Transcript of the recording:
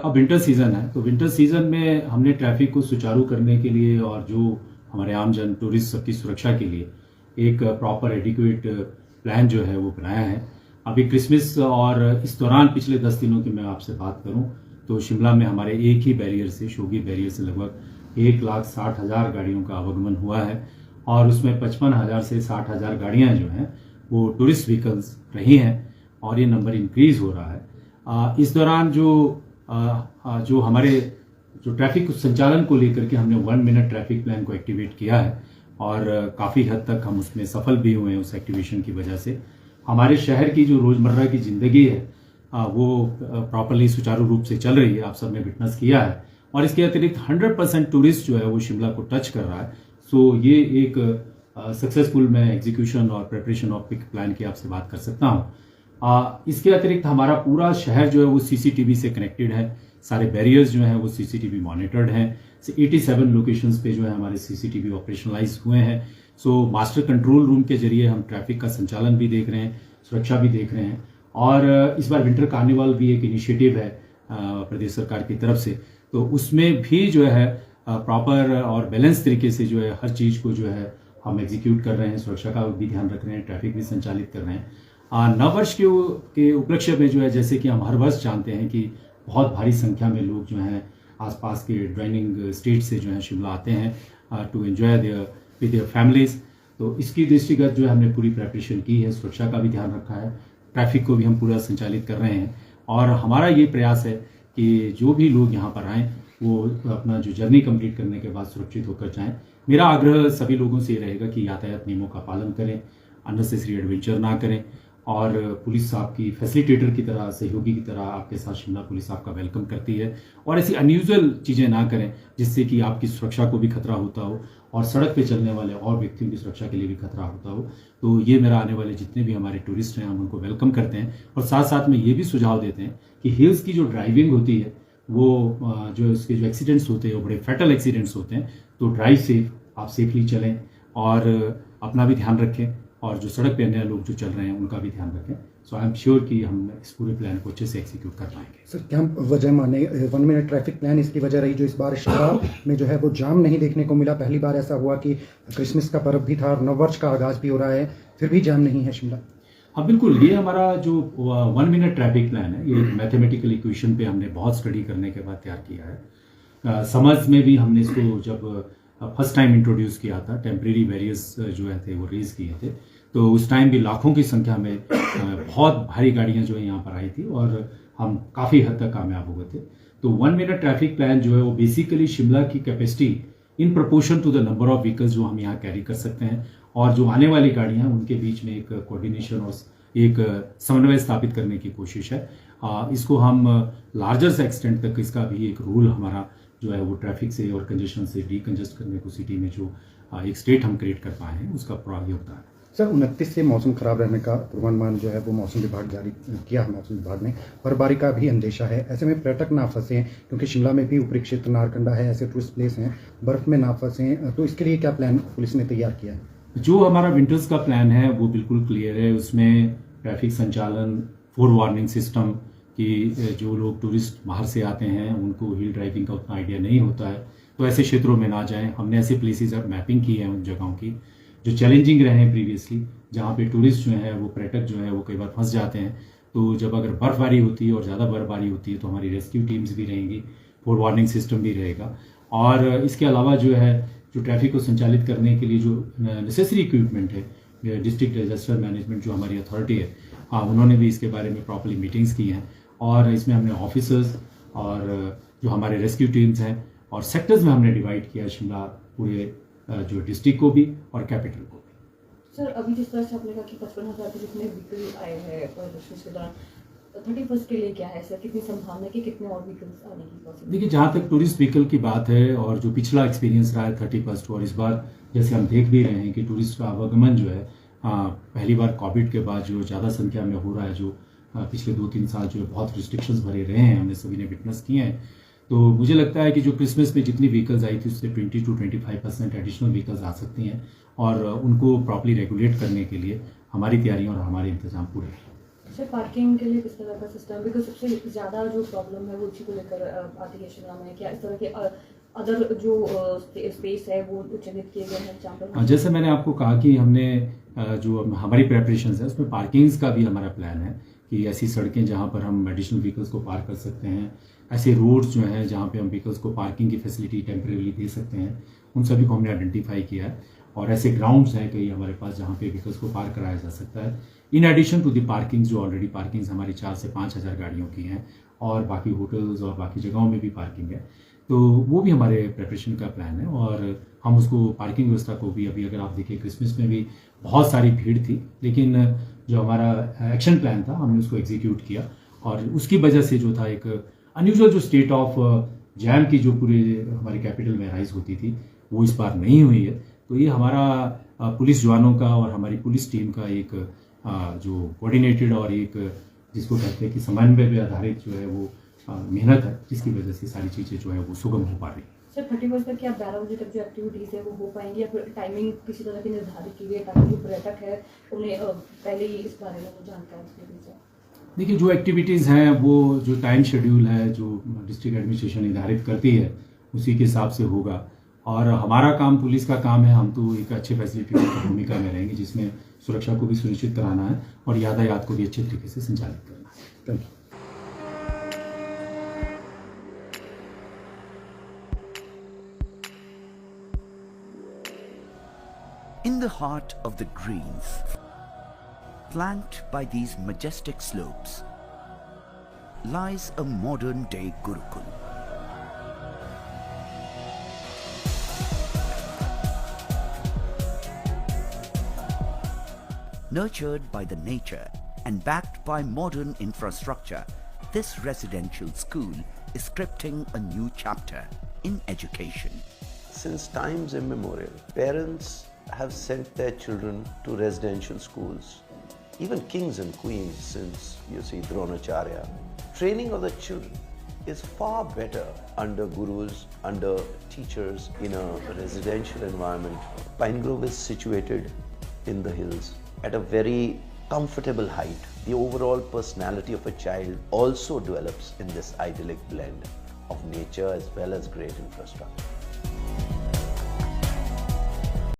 अब winter season है, तो विंटर सीज़न में हमने ट्रैफिक को सुचारू करने के लिए और जो हमारे आमजन टूरिस्ट सबकी सुरक्षा के लिए एक प्रॉपर एडिक्वेट प्लान जो है वो बनाया है। अभी क्रिसमस और इस दौरान पिछले 10 दिनों की मैं आपसे बात करूं तो शिमला में हमारे एक ही बैरियर से, शोगी बैरियर से लगभग 1,60,000 गाड़ियों का आवागमन हुआ है और उसमें 55,000 से 60,000 गाड़ियां जो हैं वो टूरिस्ट व्हीकल्स रही हैं और ये नंबर इंक्रीज हो रहा है। इस दौरान जो हमारे ट्रैफिक संचालन को लेकर के हमने 1 मिनट ट्रैफिक प्लान को एक्टिवेट किया है और काफ़ी हद तक हम उसमें सफल भी हुए हैं। उस एक्टिवेशन की वजह से हमारे शहर की जो रोज़मर्रा की ज़िंदगी है वो प्रॉपरली सुचारू रूप से चल रही है, आप सब ने विटनेस किया है। और इसके अतिरिक्त 100% टूरिस्ट जो है वो शिमला को टच कर रहा है। सो ये एक सक्सेसफुल मैं एग्जीक्यूशन और प्रिपरेशन ऑफ पिक प्लान की आपसे बात कर सकता हूँ। इसके अतिरिक्त हमारा पूरा शहर जो है वो सीसीटीवी से कनेक्टेड है। सारे बैरियर्स जो हैं वो सीसीटीवी मॉनिटर्ड हैं। 87 लोकेशंस पे जो है हमारे सीसीटीवी ऑपरेशनलाइज हुए हैं। सो मास्टर कंट्रोल रूम के जरिए हम ट्रैफिक का संचालन भी देख रहे हैं, सुरक्षा भी देख रहे हैं। और इस बार विंटर कार्निवल भी एक इनिशिएटिव है प्रदेश सरकार की तरफ से, तो उसमें भी जो है प्रॉपर और बैलेंस तरीके से जो है हर चीज़ को जो है हम एग्जीक्यूट कर रहे हैं। सुरक्षा का भी ध्यान रख रहे हैं, ट्रैफिक भी संचालित कर रहे हैं। नववर्ष के उपलक्ष्य में जो है, जैसे कि हम हर वर्ष जानते हैं कि बहुत भारी संख्या में लोग जो हैं आसपास के ड्राइनिंग स्टेट से जो है शिमला आते हैं to enjoy with their families. तो इसकी दृष्टिगत जो है हमने पूरी प्रिपरेशन की है, सुरक्षा का भी ध्यान रखा है, ट्रैफिक को भी हम पूरा संचालित कर रहे हैं। और हमारा ये प्रयास है कि जो भी लोग यहाँ पर आएँ वो अपना जो जर्नी कंप्लीट करने के बाद सुरक्षित होकर जाएं। मेरा आग्रह सभी लोगों से ये रहेगा कि यातायात नियमों का पालन करें, अननेसेसरी एडवेंचर ना करें और पुलिस आपकी फैसिलिटेटर की तरह, सहयोगी की तरह आपके साथ शिमला पुलिस आपका वेलकम करती है। और ऐसी अनयूजुअल चीज़ें ना करें जिससे कि आपकी सुरक्षा को भी खतरा होता हो और सड़क पे चलने वाले और व्यक्तियों की सुरक्षा के लिए भी खतरा होता हो। तो ये मेरा आने वाले जितने भी हमारे टूरिस्ट हैं हम उनको वेलकम करते हैं और साथ साथ में ये भी सुझाव देते हैं कि हिल्स की जो ड्राइविंग होती है वो जो इसके जो एक्सीडेंट्स होते हैं वो बड़े फैटल एक्सीडेंट्स होते हैं। तो ड्राइव सेफ, आप सेफली चलें और अपना भी ध्यान रखें और जो सड़क पे अन्य लोग जो चल रहे हैं उनका भी ध्यान रखें। सो आई एम श्योर कि हम इस पूरे प्लान को अच्छे से एग्जीक्यूट कर पाएंगे। सर, क्या वजह माने 1 मिनट ट्रैफिक प्लान इसकी वजह रही जो इस बार शिमला में जो है वो जाम नहीं देखने को मिला? पहली बार ऐसा हुआ कि क्रिसमस का पर्व भी था और नववर्ष का आगाज भी हो रहा है, फिर भी जाम नहीं है शिमला। हाँ बिल्कुल, ये हमारा जो 1 मिनट ट्रैफिक प्लान है ये मैथमेटिकल इक्वेशन पे हमने बहुत स्टडी करने के बाद तैयार किया है। समझ में भी हमने इसको जब फर्स्ट टाइम इंट्रोड्यूस किया था, टेम्परेरी बैरियर्स जो है थे वो रेज किए थे, तो उस टाइम भी लाखों की संख्या में बहुत भारी गाड़ियां जो है यहाँ पर आई थी और हम काफ़ी हद तक कामयाब हो गए थे। तो 1 मिनट ट्रैफिक प्लान जो है वो बेसिकली शिमला की capacity in proportion to the number of vehicles जो हम यहाँ कैरी कर सकते हैं और जो आने वाली गाड़ियां हैं उनके बीच में एक कोऑर्डिनेशन और एक समन्वय स्थापित करने की कोशिश है। इसको हम लार्जर एक्सटेंट तक इसका भी एक रूल हमारा जो है वो ट्रैफिक से और कंजेशन से डीकंजेस्ट करने को सिटी में जो एक स्टेट हम क्रिएट कर पाए हैं उसका पूरा योगदान है। सर, 29 से मौसम खराब रहने का पूर्वानुमान जो है वो मौसम विभाग जारी किया है। मौसम विभाग ने बर्फबारी का भी अंदेशा है, ऐसे में पर्यटक ना फंसे क्योंकि शिमला में भी ऊपरी क्षेत्र नारकंडा है, ऐसे टूरिस्ट प्लेस हैं, बर्फ में ना फंसे, तो इसके लिए क्या प्लान पुलिस ने तैयार किया है? जो हमारा विंटर्स का प्लान है वो बिल्कुल क्लियर है। उसमें ट्रैफिक संचालन, फोर वार्निंग सिस्टम कि जो लोग टूरिस्ट बाहर से आते हैं उनको हिल ड्राइविंग का उतना आइडिया नहीं होता है तो ऐसे क्षेत्रों में ना जाएं। हमने ऐसे प्लेसेस अब मैपिंग की है उन जगहों की जो चैलेंजिंग रहे हैं प्रीवियसली, जहाँ पे टूरिस्ट जो है वो पर्यटक जो है वो कई बार फंस जाते हैं। तो जब अगर बर्फबारी होती है और ज़्यादा बर्फबारी होती है तो हमारी रेस्क्यू टीम्स भी रहेंगी, फोर वार्निंग सिस्टम भी रहेगा। और इसके अलावा जो है जो ट्रैफिक को संचालित करने के लिए जो नेसेसरी इक्विपमेंट है, डिस्ट्रिक्ट डिजास्टर मैनेजमेंट जो हमारी अथॉरिटी है, उन्होंने भी इसके बारे में प्रॉपर्ली मीटिंग्स की हैं और इसमें हमने ऑफिसर्स और जो हमारे रेस्क्यू टीम्स हैं और सेक्टर्स में हमने डिवाइड किया शिमला पूरे जो डिस्ट्रिक्ट को भी और कैपिटल को भी। सर, अभी जिस तरह से आपने कहा कि 55,000 के जितने व्हीकल आए हैं क्रिसमस के दौरान, 31 के लिए क्या है सर, कितनी संभावना है कि कितने और व्हीकल्स आने की पॉसिबिलिटी? देखिए, जहाँ तक टूरिस्ट व्हीकल की बात है और जो पिछला एक्सपीरियंस रहा है 31 और इस बार जैसे हम देख भी रहे हैं कि टूरिस्ट का आवागमन जो है पहली बार कोविड के बाद जो ज़्यादा संख्या में हो रहा है, जो पिछले 2-3 साल जो है बहुत रिस्ट्रिक्शंस भरे रहे हैं, हमने सभी ने विटनेस किए हैं। तो मुझे लगता है कि जो क्रिसमस में जितनी व्हीकल्स आई थी उससे 20 to 25% एडिशनल व्हीकल्स आ सकती हैं और उनको प्रॉपर्ली रेगुलेट करने के लिए हमारी तैयारियां और हमारे इंतजाम पूरे हैं। सर पार्किंग के लिए किस तरह का सिस्टम, बिकॉज सबसे ज़्यादा जो प्रॉब्लम है वो उसी को लेकर आती है शिमला में, क्या इस तरह के अदर जो स्पेस है वो चिन्हित किए गए हैं जहाँ पर? जैसे मैंने आपको कहा कि हमने जो हमारी प्रेपरेशंस है उसमें पार्किंग्स का भी हमारा प्लान है कि ऐसी सड़कें जहाँ पर हम एडिशनल व्हीकल्स को पार्क कर सकते हैं, ऐसे रोड्स जो हैं जहाँ पे हम व्हीकल्स को पार्किंग की फैसिलिटी टेम्परेरी दे सकते हैं, उन सभी को हमने आइडेंटिफाई किया है। और ऐसे ग्राउंड्स हैं कई हमारे पास जहाँ पे व्हीकल्स को पार्क कराया जा सकता है, in addition to the parkings जो ऑलरेडी पार्किंग्स हमारी 4 से 5 हज़ार गाड़ियों की हैं, और बाकी होटल्स और बाकी जगहों में भी पार्किंग है। तो वो भी हमारे प्रेपरेशन का प्लान है, और हम उसको पार्किंग व्यवस्था को भी, अभी अगर आप देखिए क्रिसमस में भी बहुत सारी भीड़ थी, लेकिन जो हमारा एक्शन प्लान था हमने उसको एग्जीक्यूट किया, और उसकी वजह से जो था एक अनयूजुअल जो स्टेट ऑफ जैम की जो पूरे हमारे कैपिटल में राइज होती थी वो इस बार नहीं हुई है। तो ये हमारा पुलिस जवानों का और हमारी पुलिस टीम का एक जो कोऑर्डिनेटेड और एक जिसको कहते हैं कि समन्वय पे आधारित जो है वो मेहनत है, जिसकी वजह से सारी चीज़ें जो है वो सुगम हो पा रही है। सर 31 तक क्या 12 बजे तक जो एक्टिविटीज़ है वो हो पाएंगी, या फिर टाइमिंग किसी तरह की निर्धारित की गई है ताकि जो पर्यटक है उन्हें पहले ही इस बारे में वो जानकारी दे दी जाए? देखिए, जो एक्टिविटीज़ हैं वो जो टाइम शेड्यूल है जो डिस्ट्रिक्ट एडमिनिस्ट्रेशन निर्धारित करती है उसी के हिसाब से होगा, और हमारा काम, पुलिस का काम है, हम तो एक अच्छे फैसिलिटी की भूमिका में रहेंगे जिसमें सुरक्षा को भी सुनिश्चित कराना है और यातायात को भी अच्छे तरीके से संचालित करना है। Thank you. In the heart of the greens, flanked by these majestic slopes, lies a modern-day Gurukul. Nurtured by the nature and backed by modern infrastructure, this residential school is scripting a new chapter in education. Since times immemorial, parents have sent their children to residential schools. Even kings and queens, since you see Dronacharya. Training of the children is far better under gurus, under teachers in a residential environment. Pine Grove is situated in the hills at a very comfortable height. The overall personality of a child also develops in this idyllic blend of nature as well as great infrastructure.